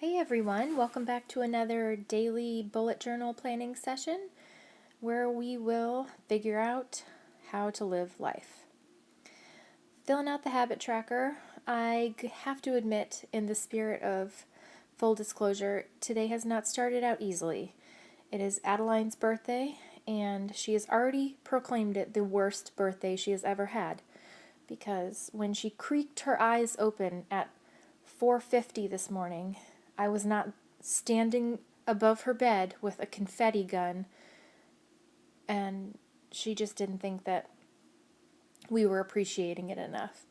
Hey everyone, welcome back to another daily bullet journal planning session where we will figure out how to live life. Filling out the habit tracker, I have to admit, in the spirit of full disclosure, today has not started out easily. It is Adeline's birthday, and she has already proclaimed it the worst birthday she has ever had, because when she creaked her eyes open at 4:50 this morning, I was not standing above her bed with a confetti gun, and she just didn't think that we were appreciating it enough.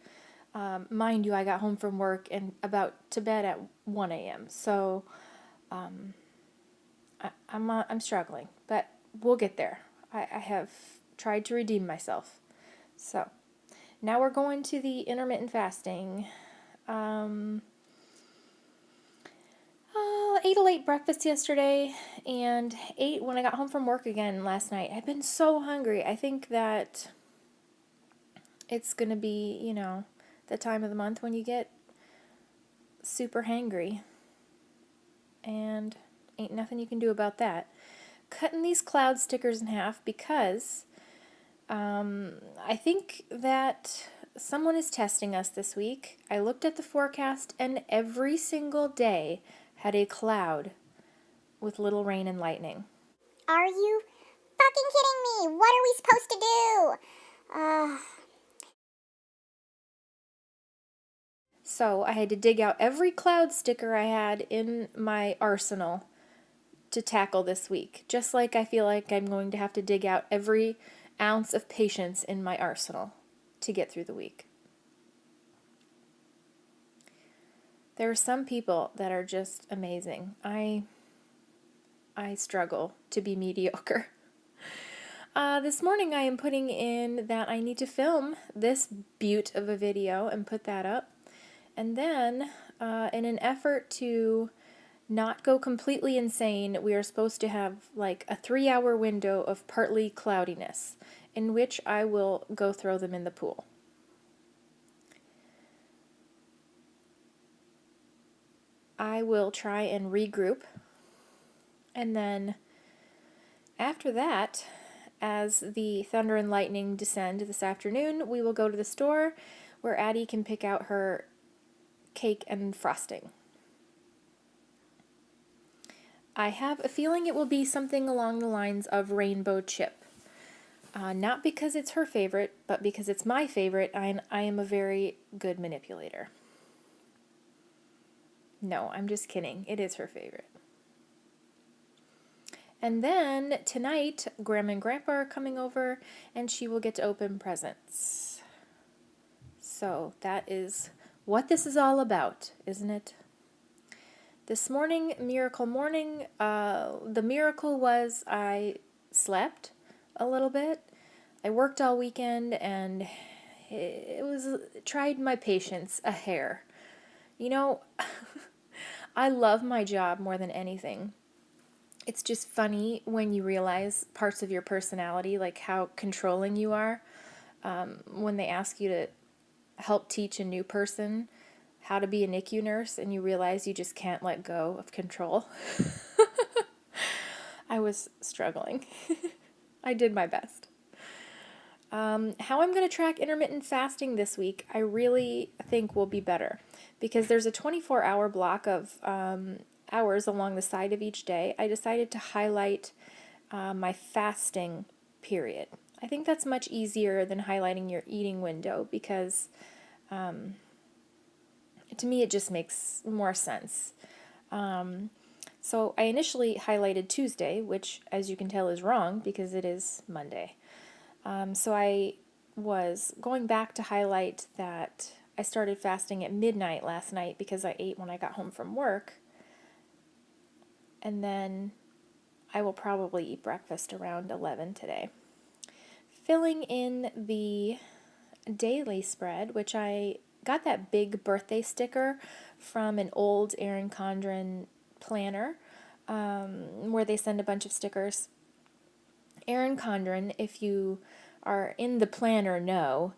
Mind you, I got home from work and about to bed at 1 a.m., so I'm struggling, but we'll get there. I have tried to redeem myself. So, now we're going to the intermittent fasting. Ate a late breakfast yesterday and ate when I got home from work again last night. I've been so hungry. I think that it's going to be, the time of the month when you get super hangry. And ain't nothing you can do about that. Cutting these cloud stickers in half because I think that someone is testing us this week. I looked at the forecast and every single day had a cloud with little rain and lightning. Are you fucking kidding me? What are we supposed to do? So I had to dig out every cloud sticker I had in my arsenal to tackle this week, just like I feel like I'm going to have to dig out every ounce of patience in my arsenal to get through the week. There are some people that are just amazing. I struggle to be mediocre. This morning I am putting in that I need to film this beaut of a video and put that up. And then, in an effort to not go completely insane, we are supposed to have like a 3-hour window of partly cloudiness, in which I will go throw them in the pool. I will try and regroup, and then after that, as the thunder and lightning descend this afternoon, we will go to the store where Addie can pick out her cake and frosting. I have a feeling it will be something along the lines of rainbow chip. Not because it's her favorite, but because it's my favorite, I am a very good manipulator. No, I'm just kidding. It is her favorite. And then tonight, Grandma and Grandpa are coming over, and she will get to open presents. So that is what this is all about, isn't it? This morning, miracle morning, the miracle was I slept a little bit. I worked all weekend and tried my patience a hair. I love my job more than anything. It's just funny when you realize parts of your personality, like how controlling you are, when they ask you to help teach a new person how to be a NICU nurse and you realize you just can't let go of control. I was struggling. I did my best. How I'm going to track intermittent fasting this week, I really think will be better because there's a 24-hour block of hours along the side of each day. I decided to highlight my fasting period. I think that's much easier than highlighting your eating window because to me it just makes more sense. So I initially highlighted Tuesday, which as you can tell is wrong because it is Monday. So I was going back to highlight that I started fasting at midnight last night because I ate when I got home from work. And then I will probably eat breakfast around 11 today. Filling in the daily spread, which I got that big birthday sticker from an old Erin Condren planner where they send a bunch of stickers. Erin Condren, if you are in the planner know,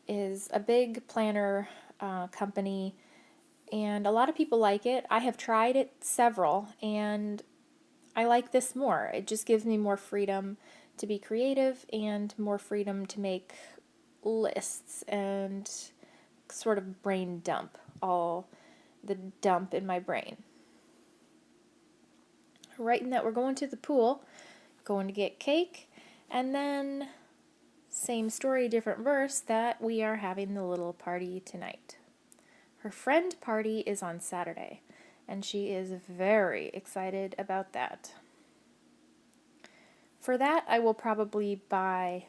is a big planner company. and a lot of people like it. I have tried it several, and I like this more. It just gives me more freedom to be creative and more freedom to make lists and sort of brain dump all the dump in my brain. Writing that we're going to the pool, going to get cake, and then same story, different verse, that we are having the little party tonight. Her friend party is on Saturday, and she is very excited about that. For that, I will probably buy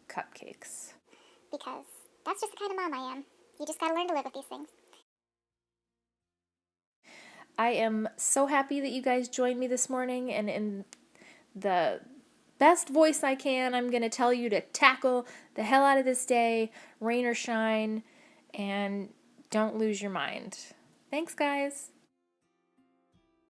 cupcakes. Because that's just the kind of mom I am. You just gotta learn to live with these things. I am so happy that you guys joined me this morning, and in the best voice I can, I'm going to tell you to tackle the hell out of this day, rain or shine, and don't lose your mind. Thanks, guys.